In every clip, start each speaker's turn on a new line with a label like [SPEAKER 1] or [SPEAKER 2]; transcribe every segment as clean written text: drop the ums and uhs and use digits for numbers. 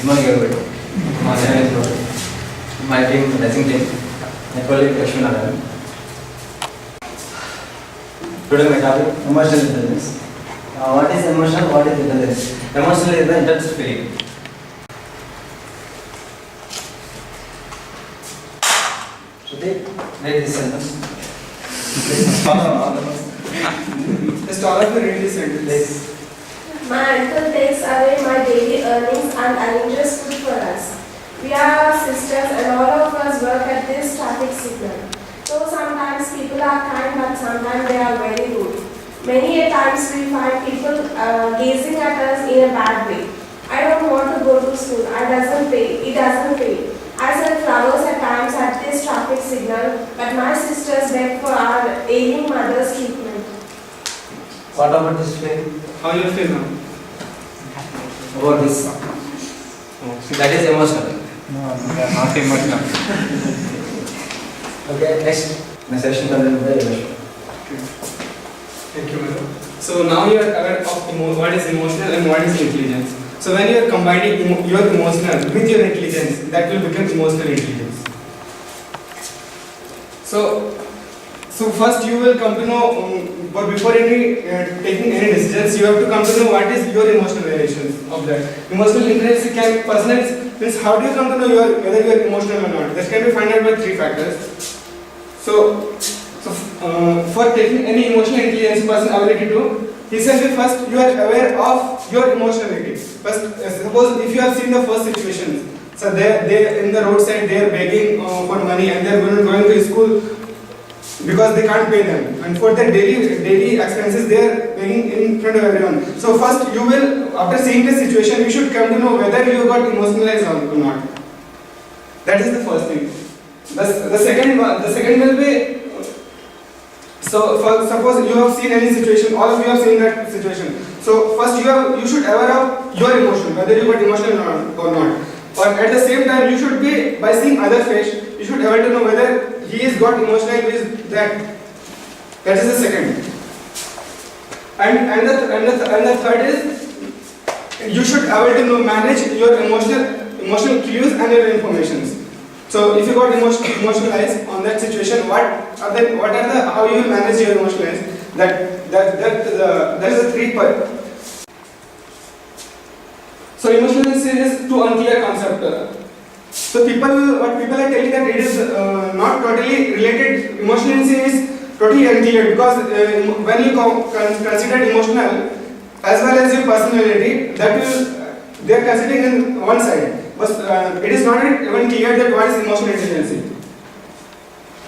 [SPEAKER 1] Good morning, everybody. My name is Rohit. My team, racing team, my colleague Ashwin Narayan. Today my topic, emotional intelligence. What is emotion? What is intelligence? Emotional is the intense feeling. Shruti, read this sentence.
[SPEAKER 2] Just all of you read this sentence.
[SPEAKER 1] Please.
[SPEAKER 3] My uncle takes away my daily earnings and arranges food for us. We are sisters and all of us work at this traffic signal. So sometimes people are kind but sometimes they are very rude. Many a times we find people gazing at us in a bad way. I don't want to go to school. It doesn't pay. I sell flowers at times at this traffic signal, but my sisters beg for our ailing mother's treatment.
[SPEAKER 1] What about this feeling?
[SPEAKER 2] How you feel now?
[SPEAKER 1] About this? That is emotional.
[SPEAKER 4] No, they are not emotional.
[SPEAKER 1] Okay, next. My session continued by Ashwin.
[SPEAKER 2] Thank you, madam. So now you are aware of what is emotional and what is intelligence. So when you are combining your emotional with your intelligence, that will become emotional intelligence. So first you will come to know, but before taking any decisions, you have to come to know what is your emotional variations of that. Emotional intelligence can personalize, means how do you come to know whether you are emotional or not? This can be found out by three factors. So for taking any emotional intelligence person ability to, he said first you are aware of your emotionality. First, suppose if you have seen the first situation, so they in the roadside they are begging for money and they are going to school because they can't pay them, and for their daily expenses they are begging in front of everyone. So first you will, after seeing the situation, you should come to know whether you got emotionalized or not. That is the first thing. The second will be, so suppose you have seen any situation, all of you have seen that situation. So first you should aware of your emotion, whether you got emotional or not. Or at the same time you should be, by seeing other face, you should aware to know whether he is got emotional with that. That is the second. And the third is, you should aware to know, manage your emotional cues and your informations. So if you got emotionalized on that situation, how you will manage your emotionalized? That is the three part. So emotionalness is too unclear concept. So what people are telling that it is not totally related. Emotionalness is totally unclear because when you consider emotional as well as your personality, that they are considering in one side. But it is not even clear that what is emotional intelligence.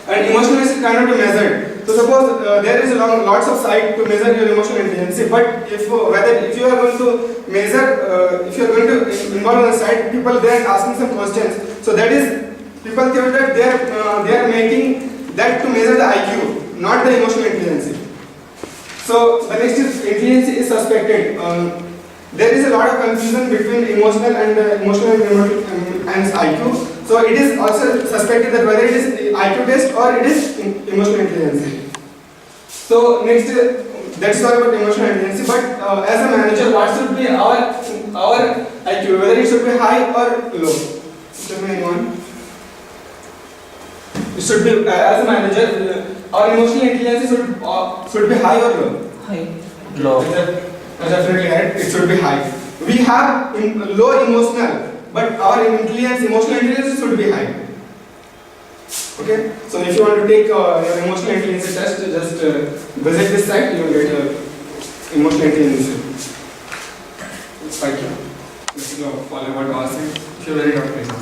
[SPEAKER 2] And emotionalness cannot be measured. So suppose there is lots of sites to measure your emotional intelligence. But if you are going to measure, if you are going to involve on the site, people they are asking some questions. So that is, people think that they are making that to measure the IQ, not the emotional intelligence. So the next is intelligence is suspected. There is a lot of confusion between emotional and IQ. So it is also suspected that whether it is IQ test or it is emotional intelligence. So next, that's all about emotional intelligence. But as a manager, what should be our IQ? Whether it should be high or low? Should be anyone? It should be as a manager, our emotional intelligence should be high or low?
[SPEAKER 4] High. Low.
[SPEAKER 2] Definitely right. It should be high. We have low emotional, but our emotional intelligence should be high. Okay. So if you want to take your emotional intelligence test, just visit this site. You will get emotional intelligence. It's 5 kilo. This is follow what I was saying. If you are ready, please.